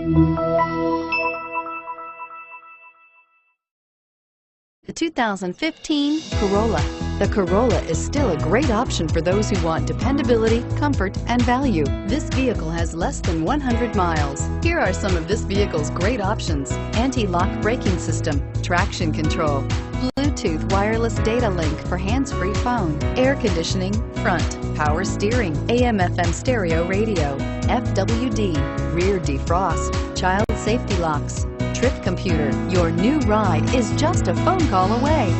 The 2015 Corolla. The Corolla is still a great option for those who want dependability, comfort, and value. This vehicle has less than 100 miles. Here are some of this vehicle's great options: anti-lock braking system, traction control, Bluetooth wireless data link for hands-free phone, air conditioning, front, power steering, AM/FM stereo radio, FWD, rear defrost, child safety locks, trip computer. Your new ride is just a phone call away.